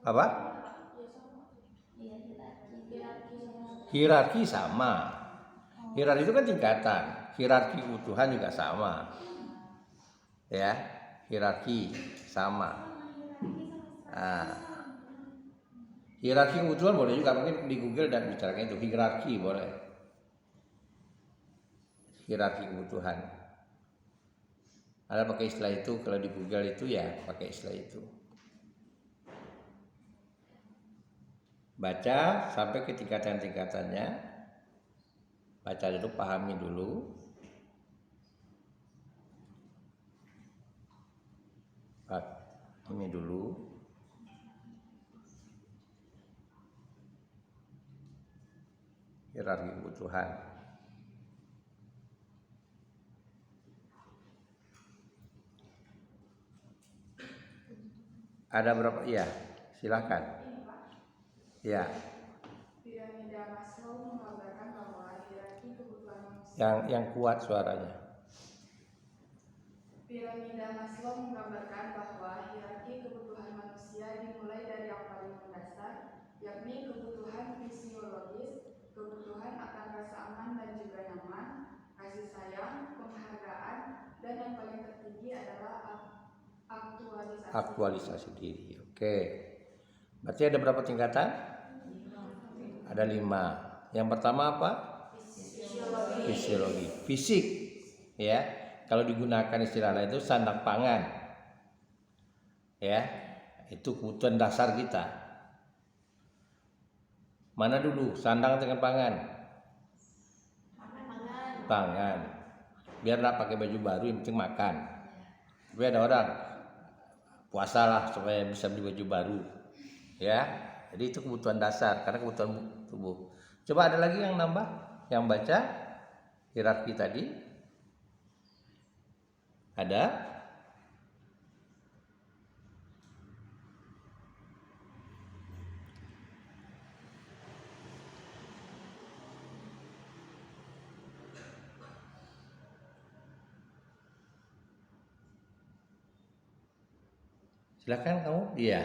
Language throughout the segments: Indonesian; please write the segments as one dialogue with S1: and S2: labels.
S1: Apa? Hierarki sama. Hierarki itu kan tingkatan. Hierarki keutuhan juga sama. Ya, hierarki sama. Nah, hierarki keutuhan boleh juga, mungkin di Google dan bicarakan itu hierarki boleh. Hierarki keutuhan. Ada pakai istilah itu, kalau di Google itu ya pakai istilah itu. Baca sampai ke tingkatan-tingkatannya. Baca dulu, pahami dulu. Pahami dulu. Hierarki kebutuhan. Ada berapa? Iya, silakan. Ya.
S2: Piramida Maslow menggambarkan bahwa hierarki kebutuhan manusia.
S1: Yang kuat suaranya.
S2: Piramida Maslow menggambarkan bahwa hierarki kebutuhan manusia dimulai dari yang paling mendasar, yakni kebutuhan fisiologis, kebutuhan akan rasa aman dan juga nyaman, kasih sayang, penghargaan, dan yang paling tertinggi adalah
S1: aktualisasi diri. Oke. Berarti ada berapa tingkatan? Ada 5. Yang pertama apa? Fisiologi. Fisik. Ya. Kalau digunakan istilah lain itu sandang pangan. Ya. Itu kebutuhan dasar kita. Mana dulu sandang dengan pangan? Pangan. Biarlah pakai baju baru, yang penting makan. Tapi ada orang puasa lah supaya bisa beli baju baru, ya. Jadi itu kebutuhan dasar karena kebutuhan tubuh. Coba ada lagi yang nambah, yang baca hierarki tadi ada. Silakan kamu, iya.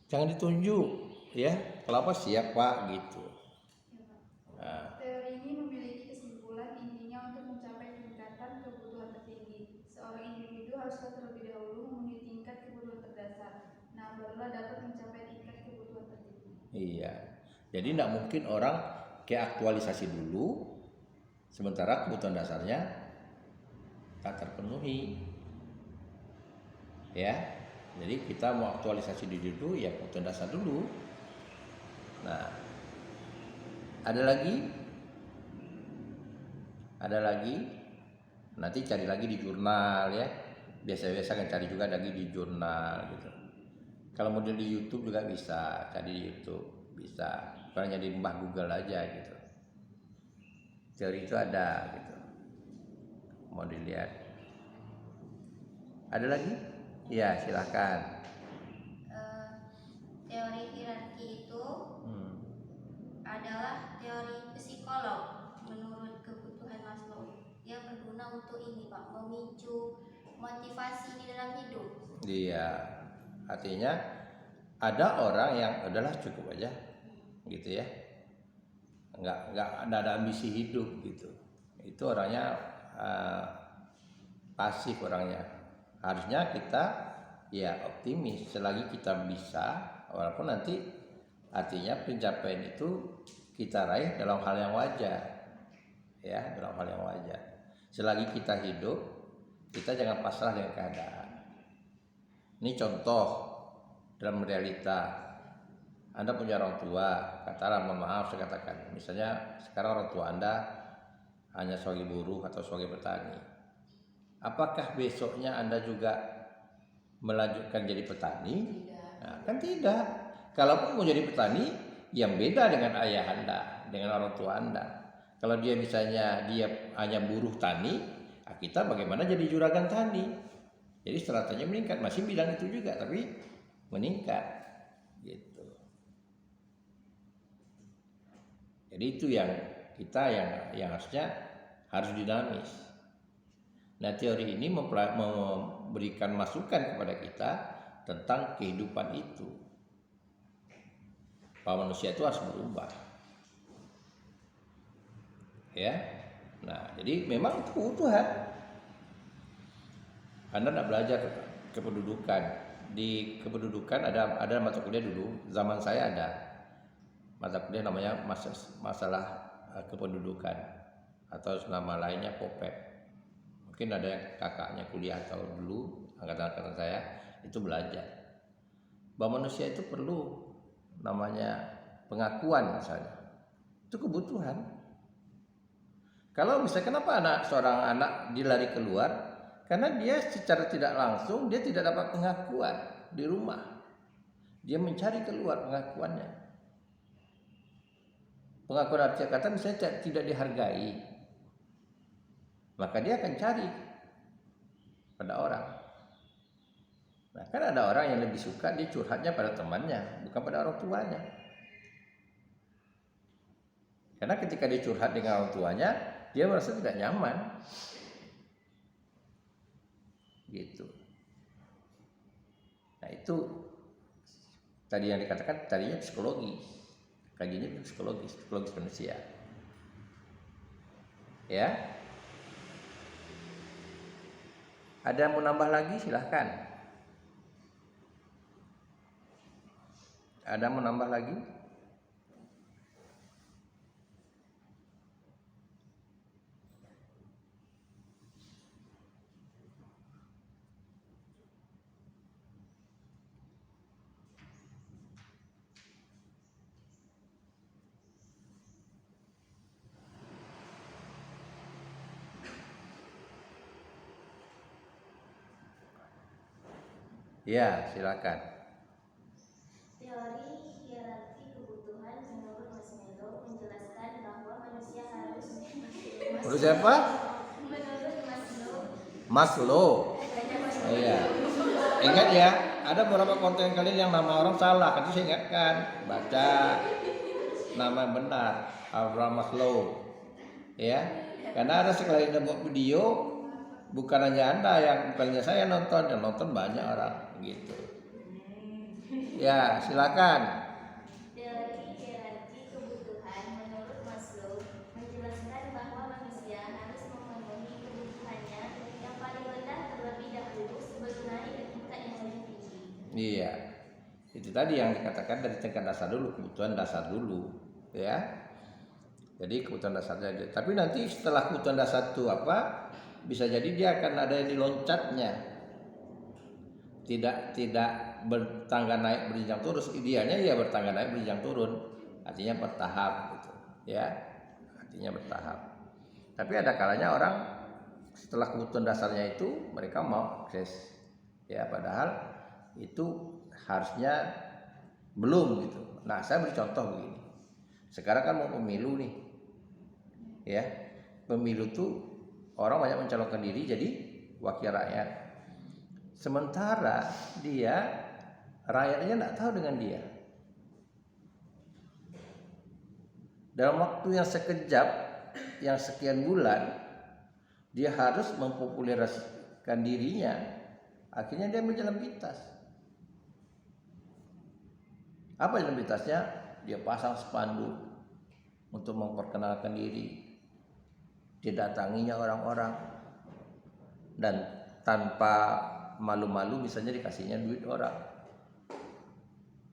S1: Jangan ditunjuk, ya. Kalau apa siap Pak gitu.
S2: Nah. Teori ini memiliki kesimpulan intinya untuk mencapai tingkatan kebutuhan tertinggi. Seorang individu haruslah terlebih dahulu memenuhi tingkat kebutuhan terdasar. Nah, barulah dapat mencapai tingkat kebutuhan tertinggi.
S1: Iya. Jadi tidak mungkin orang kayak aktualisasi dulu, sementara kebutuhan dasarnya tak terpenuhi. Ya. Jadi kita mau aktualisasi diri dulu, ya kebutuhan dasar dulu. Nah, ada lagi, nanti cari lagi di jurnal ya. Biasa-biasa kan cari juga lagi di jurnal gitu. Kalau model di YouTube juga bisa, cari di YouTube bisa. Bukan jadi mbah Google aja gitu. Teori itu ada gitu. Mau dilihat. Ada lagi? Ya, silahkan.
S3: Teori hierarki itu adalah teori psikolog menurut kebutuhan Maslow yang berguna untuk ini Pak, memicu motivasi di dalam hidup.
S1: Iya, artinya ada orang yang adalah cukup aja, gitu ya, nggak ada ambisi hidup gitu. Itu orangnya pasif orangnya. Harusnya kita ya optimis selagi kita bisa, walaupun nanti artinya pencapaian itu kita raih dalam hal yang wajar, ya dalam hal yang wajar. Selagi kita hidup, kita jangan pasrah dengan keadaan. Ini contoh dalam realita. Anda punya orang tua, katalah maaf saya katakan, misalnya sekarang orang tua Anda hanya sebagai buruh atau sebagai petani. Apakah besoknya Anda juga melanjutkan jadi petani? Nah, kan tidak. Kalaupun mau jadi petani, yang beda dengan ayah Anda, dengan orang tua Anda. Kalau dia misalnya dia hanya buruh tani, kita bagaimana jadi juragan tani? Jadi stratanya meningkat, masih bilang itu juga, tapi meningkat, gitu. Jadi itu yang kita yang harusnya harus dinamis. Nah, teori ini memberikan masukan kepada kita tentang kehidupan itu. bahwa manusia itu harus berubah. Ya. Nah, jadi memang itu kebutuhan. Anda nak belajar kependudukan. Di kependudukan ada mata kuliah dulu, zaman saya ada mata kuliah namanya masalah kependudukan atau nama lainnya POPEP. Mungkin ada yang kakaknya kuliah atau dulu angkatan-angkatan saya itu belajar bahwa manusia itu perlu namanya pengakuan misalnya. Itu kebutuhan. Kalau misalnya kenapa seorang anak dilari keluar? Karena dia secara tidak langsung dia tidak dapat pengakuan di rumah. Dia mencari keluar pengakuannya. Pengakuan arti kata misalnya tidak dihargai, maka dia akan cari pada orang. Nah, kan ada orang yang lebih suka dia curhatnya pada temannya, bukan pada orang tuanya. Karena ketika dia curhat dengan orang tuanya, dia merasa tidak nyaman. Gitu. Nah, itu tadi yang dikatakan tadinya psikologi. Kajiannya psikologi manusia. Ya. Ada yang mau nambah lagi silahkan. Ada yang mau nambah lagi? Ya, silakan.
S3: Teori hierarki kebutuhan menurut Maslow menjelaskan bahwa manusia harus
S1: Menurut siapa?
S3: menurut Maslow.
S1: Maslow. Oh, iya. Ingat ya, ada beberapa konten kalian yang nama orang salah. Kan saya ingatkan, baca nama yang benar, Abraham Maslow. Ya, karena ada sekali Anda buat video, bukan hanya Anda bukan hanya saya nonton, yang nonton banyak orang gitu. Ya, silakan.
S3: Teori hierarki kebutuhan menurut Maslow menjelaskan bahwa manusia harus memenuhi kebutuhannya yang paling rendah terlebih dahulu sebelum naik ke tingkat yang lebih tinggi.
S1: Iya, itu tadi yang dikatakan dari tingkat dasar dulu, kebutuhan dasar dulu, ya. Jadi kebutuhan dasar saja. Tapi nanti setelah kebutuhan dasar itu apa? Bisa jadi dia akan ada yang diloncatnya. Tidak bertangga naik berjenjang turun. Idealnya ya bertangga naik berjenjang turun. Artinya bertahap gitu, ya. Artinya bertahap. Tapi ada kalanya orang setelah kebutuhan dasarnya itu mereka mau akses. Ya, padahal itu harusnya belum gitu. Nah, saya beri contoh begini. Sekarang kan mau pemilu nih. Ya. Pemilu tuh orang banyak mencalonkan diri jadi wakil rakyat. Sementara rakyatnya tidak tahu dengan dia. Dalam waktu yang sekejap, yang sekian bulan, dia harus mempopulerkan dirinya. Akhirnya dia berjalan pintas. Apa jalan pintasnya? Dia pasang spanduk untuk memperkenalkan diri. Dia datanginya orang-orang dan tanpa malu-malu misalnya dikasihnya duit orang.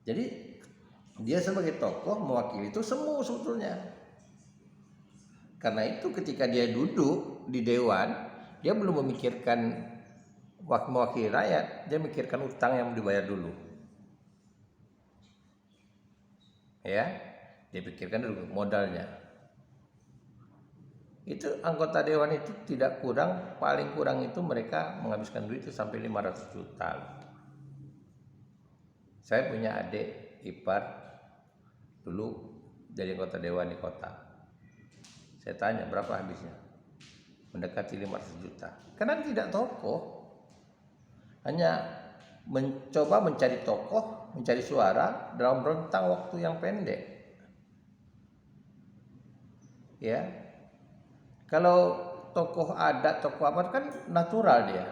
S1: Jadi dia sebagai tokoh mewakili itu semua sebetulnya. Karena itu ketika dia duduk di dewan, dia belum memikirkan mewakili rakyat, dia memikirkan utang yang dibayar dulu. Ya, dia pikirkan dulu modalnya. Itu anggota dewan itu tidak kurang, paling kurang itu mereka menghabiskan duit itu sampai 500 juta. Saya punya adik ipar dulu jadi anggota dewan di kota. Saya tanya berapa habisnya? Mendekati 500 juta. Karena tidak tokoh, hanya mencoba mencari tokoh, mencari suara dalam rentang waktu yang pendek. Ya. Kalau tokoh adat, tokoh apa kan natural dia.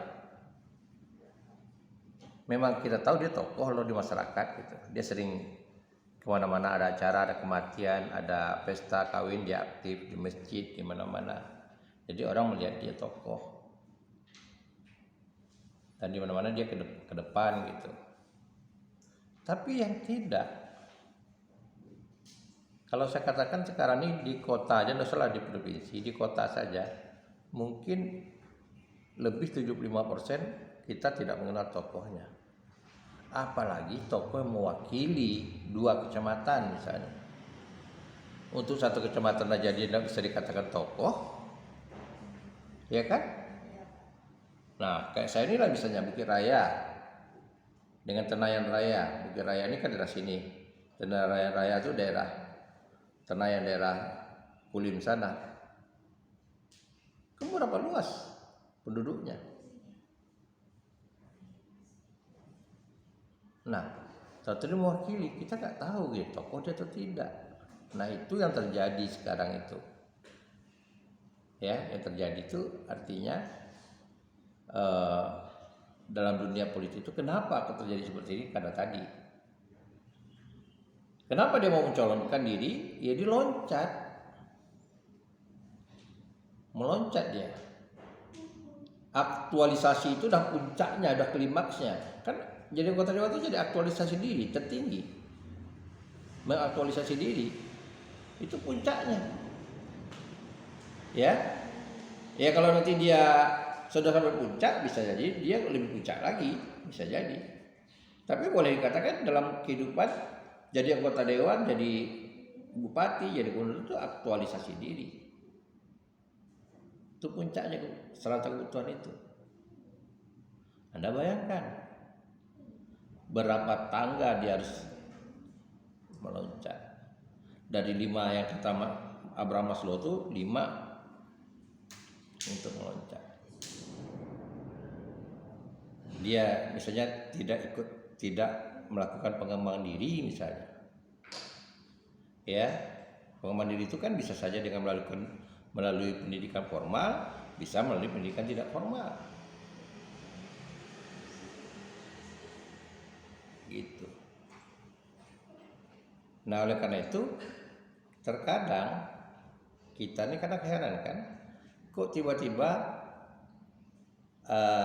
S1: Memang kita tahu dia tokoh loh di masyarakat gitu. Dia sering Kemana-mana ada acara, ada kematian, ada pesta kawin, dia aktif di masjid, di mana-mana. Jadi orang melihat dia tokoh. Dan di mana-mana dia ke depan gitu. Tapi yang tidak, kalau saya katakan sekarang ini di kota aja, tidak salah di provinsi, di kota saja, mungkin lebih 75% kita tidak mengenal tokohnya. Apalagi tokoh yang mewakili 2 kecamatan misalnya. Untuk 1 kecamatan aja dia tidak bisa dikatakan tokoh, ya kan? Nah, kayak saya inilah misalnya Bukit Raya dengan Tenayan Raya. Bukit Raya ini kan daerah sini. Tenayan Raya itu daerah Tenayan, daerah Kulim sana. Berapa luas penduduknya? Nah, satu ini mewakili, kita nggak tahu gitu, tokoh dia atau tidak. Nah, itu yang terjadi sekarang itu. Ya, yang terjadi itu artinya dalam dunia politik itu kenapa akan terjadi seperti ini? Karena tadi, kenapa dia mau mencalonkan diri? Ya meloncat dia. Aktualisasi itu udah puncaknya, udah klimaksnya. Kan jadi anggota dewan itu jadi aktualisasi diri tertinggi. Mengaktualisasi diri itu puncaknya. Ya. Ya kalau nanti dia sudah sampai puncak, bisa jadi dia lebih puncak lagi, bisa jadi. Tapi boleh dikatakan dalam kehidupan jadi anggota dewan, jadi bupati, jadi gubernur itu aktualisasi diri. Itu puncaknya serata kebutuhan itu. Anda bayangkan berapa tangga dia harus meloncat. Dari 5 yang kata Abraham Maslow itu 5 untuk meloncat. Dia misalnya tidak melakukan pengembangan diri misalnya. Ya, pengembangan diri itu kan bisa saja dengan melalui pendidikan formal, bisa melalui pendidikan tidak formal. Gitu. Nah, oleh karena itu terkadang kita ini kadang heran kan, kok tiba-tiba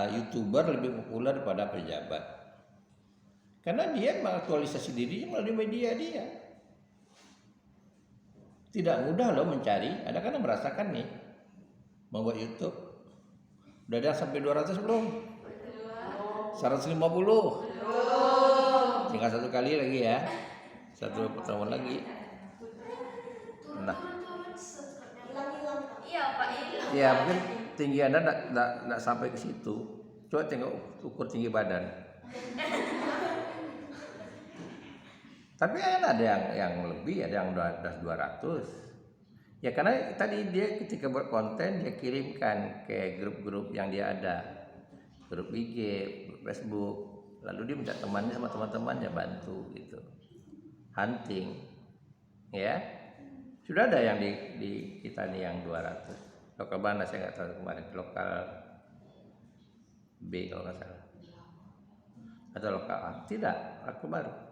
S1: YouTuber lebih populer daripada pejabat. Karena dia mengaktualisasi dirinya melalui media dia. Tidak mudah loh mencari. Ada kan yang merasakan nih membuat YouTube. Udah ada sampai 200 belum? 150. Tinggal 1 kali lagi ya. 1 pertemuan lagi. Nah. Ya mungkin tinggi Anda tidak sampai ke situ. Coba tengok ukur tinggi badan. Tapi ada yang lebih, ada yang udah 200. Ya karena tadi dia ketika buat konten dia kirimkan ke grup-grup yang dia ada, grup IG, grup Facebook, lalu dia minta temannya sama teman-temannya bantu gitu, hunting, ya sudah ada yang di kita nih yang 200. Lokal mana saya nggak tahu kemarin, lokal B kalau nggak salah, atau lokal A, tidak, aku baru.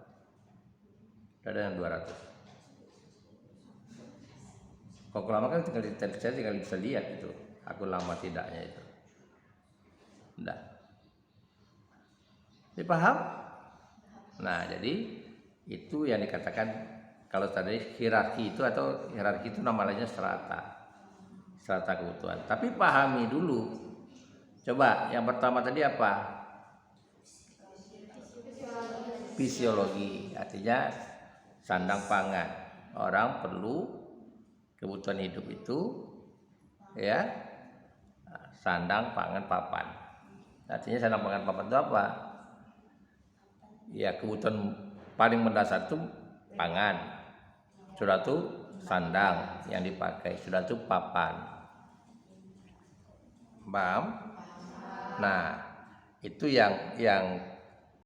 S1: Ada yang 200. Kalau lama kan tinggal bisa lihat itu akun lama tidaknya itu. Enggak. Dipaham? Nah, jadi itu yang dikatakan kalau tadi hierarki itu atau hierarki itu nama lainnya strata kebutuhan. Tapi pahami dulu. Coba yang pertama tadi apa? Fisiologi, artinya sandang pangan. Orang perlu kebutuhan hidup itu ya sandang pangan papan. Artinya sandang pangan papan itu apa? Ya kebutuhan paling mendasar itu pangan. Sudah itu sandang yang dipakai, sudah itu papan. Paham? Nah, itu yang